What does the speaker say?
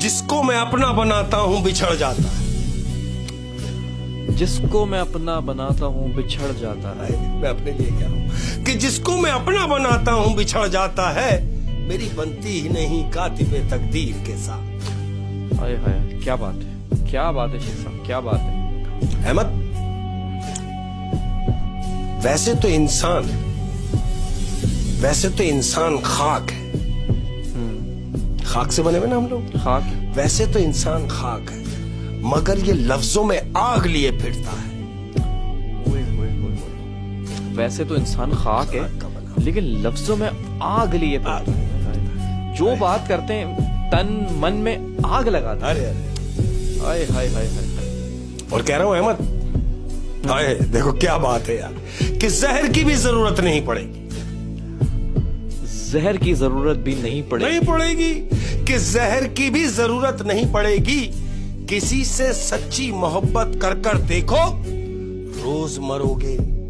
जिसको मैं अपना बनाता हूं बिछड़ जाता है। जिसको मैं अपना बनाता हूँ बिछड़ जाता है। मैं अपने लिए कह रहा हूं कि जिसको मैं अपना बनाता हूं बिछड़ जाता है। मेरी बनती ही नहीं कातिबे तकदीर के साथ। हाय हाय, क्या बात है, क्या बात है शेख साहब, क्या बात है। अहमद, वैसे तो इंसान खाक है। खाक से बने हुए ना हम लोग। खाक। वैसे तो इंसान खाक है, मगर ये लफ्जों में आग लिए फिरता है। वैसे तो इंसान खाक है, लेकिन लफ्जों में आग लिए फिरता है। जो बात करते हैं तन मन में आग लगाता है। हाय हाय हाय हाय। और कह रहा हूं अहमद, हाय देखो क्या बात है यार, कि जहर की भी जरूरत नहीं पड़ेगी। जहर की जरूरत भी नहीं पड़ेगी। कि जहर की भी जरूरत नहीं पड़ेगी। किसी से सच्ची मोहब्बत कर कर देखो, रोज मरोगे